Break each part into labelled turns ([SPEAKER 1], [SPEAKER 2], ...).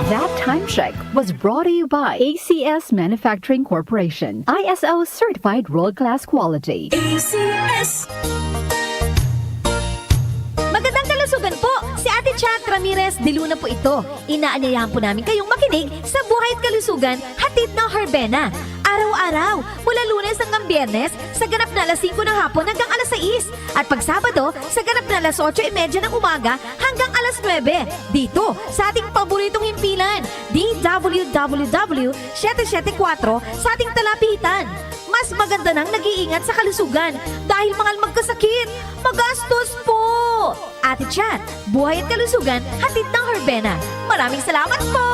[SPEAKER 1] That time check was brought to you by ACS Manufacturing Corporation, ISO certified world-class quality.
[SPEAKER 2] ACS. Magandang kalusugan po! Si Ate Chat Ramirez de Luna po ito. Inaanyayahan po namin kayong makinig sa Buhay at Kalusugan, hatid ng Herbena. Araw-araw, mula Lunes hanggang Biyernes, sa ganap na alas 5 ng hapon hanggang alas 6. At pag Sabado, sa ganap na alas 8:30 ng umaga hanggang alas 9. Dito, sa ating paboritong himpilan, DWWW 774 sa ating talapitan. Mas maganda nang nag-iingat sa kalusugan dahil mahal magkasakit. Magastos po! Ate Chat, Buhay at Kalusugan, hatid ng Herbena. Maraming salamat po!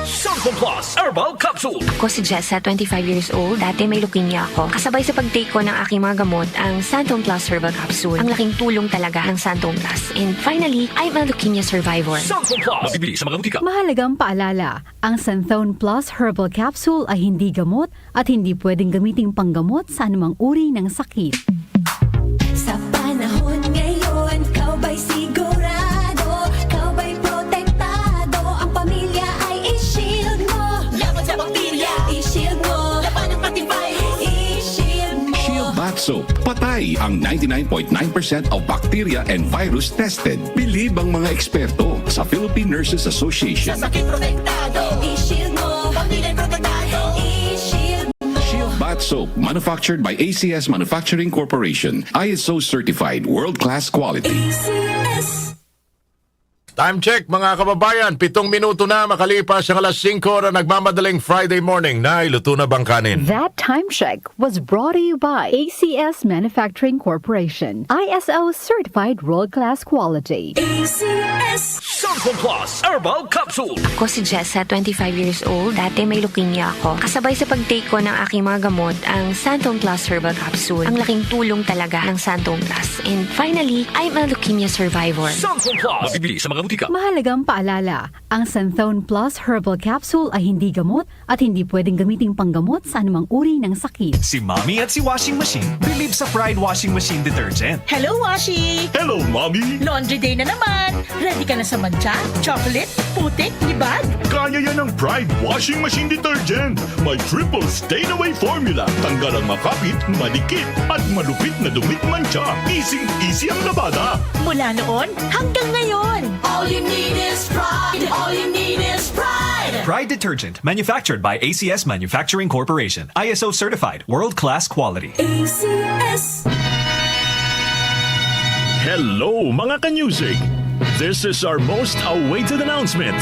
[SPEAKER 3] Santon Plus Herbal Capsule.
[SPEAKER 4] Ako si Jessa, 25 years old. Dati may leukemia ako. Kasabay sa pag-take ko ng aking mga gamot, ang Santon Plus Herbal Capsule. Ang laking tulong talaga ng Santon Plus. And finally, I'm a leukemia survivor.
[SPEAKER 3] Santon Plus. Mabibili sa mga butika.
[SPEAKER 1] Mahalagang paalala, ang Santhone Plus Herbal Capsule ay hindi gamot at hindi pwedeng gamiting panggamot sa anumang uri ng sakit.
[SPEAKER 5] Sa panahon ngayon, kau ba'y sigurado? Kau ba'y protektado? Ang pamilya ay i-shield mo. Laban sa bakterya, i-shield mo. Laban ng pati virus, i-shield mo.
[SPEAKER 6] Shield Bath Soap. Patay ang 99.9% of bacteria and virus tested. Believe ang mga eksperto sa Philippine Nurses Association.
[SPEAKER 5] Sa sakit protektado, i-shield mo. Pamilya protektado, i-shield mo.
[SPEAKER 6] Shield Bath Soap, manufactured by ACS Manufacturing Corporation. ISO certified world-class quality.
[SPEAKER 5] ACS.
[SPEAKER 7] Time check mga kababayan, 7 minuto na makalipas ang alas 5 na nagmamadaling Friday morning na iluto na bang kanin?
[SPEAKER 1] That time check was brought to you by ACS Manufacturing Corporation, ISO certified world-class quality.
[SPEAKER 5] ACS.
[SPEAKER 3] Santon Plus Herbal Capsule.
[SPEAKER 4] Ako si Jessa, 25 years old. Dati may leukemia ako. Kasabay sa pag-take ko ng aking mga gamot, ang Santon Plus Herbal Capsule. Ang laking tulong talaga ng Santon Plus. And finally, I'm a leukemia survivor.
[SPEAKER 3] Santon Plus. Mabibili sa mga butika.
[SPEAKER 1] Mahalagang paalala, ang Santhone Plus Herbal Capsule ay hindi gamot at hindi pwedeng gamiting panggamot sa anumang uri ng sakit.
[SPEAKER 8] Si Mommy at si Washing Machine believe sa Pride Washing Machine Detergent.
[SPEAKER 9] Hello, Washi!
[SPEAKER 3] Hello, Mommy.
[SPEAKER 9] Laundry day na naman! Ready ka na sa mancha, chocolate, putik, libag?
[SPEAKER 10] Kaya yan ang Pride Washing Machine Detergent. May triple stain-away formula. Tanggal ang makapit, malikit, at malupit na dumit mancha. Easy ang labada.
[SPEAKER 9] Mula noon hanggang ngayon!
[SPEAKER 5] All you need is pride. All you need is pride.
[SPEAKER 8] Pride Detergent, manufactured by ACS Manufacturing Corporation. ISO certified, world-class quality.
[SPEAKER 5] ACS.
[SPEAKER 10] Hello mga ka-music! This is our most awaited announcement.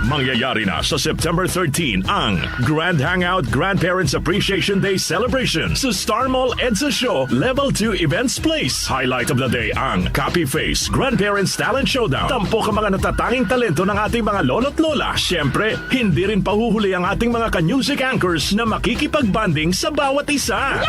[SPEAKER 10] Mangyayari na sa September 13 ang Grand Hangout Grandparents Appreciation Day Celebration sa Star Mall EDSA Show Level 2 Events Place. Highlight of the day ang Copy Face Grandparents Talent Showdown. Tampok ang mga natatanging talento ng ating mga lolo't lola. Siyempre, hindi rin pahuhuli ang ating mga ka-music anchors na makikipagbanding sa bawat isa.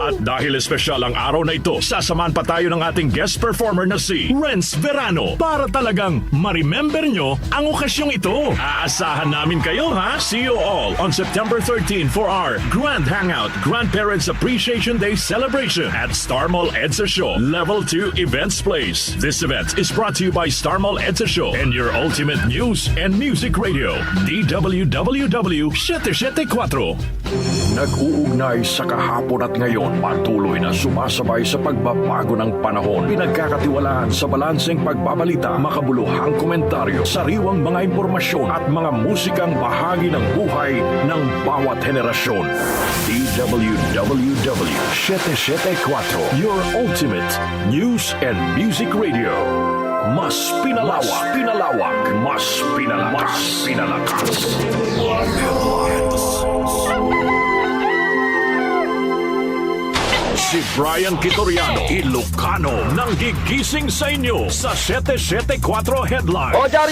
[SPEAKER 10] At dahil espesyal ang araw na ito, sasamahan pa tayo ng ating guest performer na si Renz Verano para talagang ma-remember nyo ang okasyong ito. Aasahan namin kayo ha? See you all on September 13 for our Grand Hangout Grandparents Appreciation Day Celebration at Star Mall EDSA Show Level 2 Events Place. This event is brought to you by Star Mall EDSA Show and your ultimate news and music radio, DWWW 774.
[SPEAKER 11] Nag-uugnay sa kahapon at ngayon, patuloy na sumasabay sa pagbabago ng panahon. Pinagkakatiwalaan sa balanseng pagbabalita, makabuluhang komentaryo, sariwang mga impormasyon at mga musikang bahagi ng buhay ng bawat henerasyon. DWWW 774, your ultimate news and music radio. Mas pinalawak, mas pinalakas. Si Brian Kitoriano, Ilocano, nang gigising sa inyo sa 774 Headline.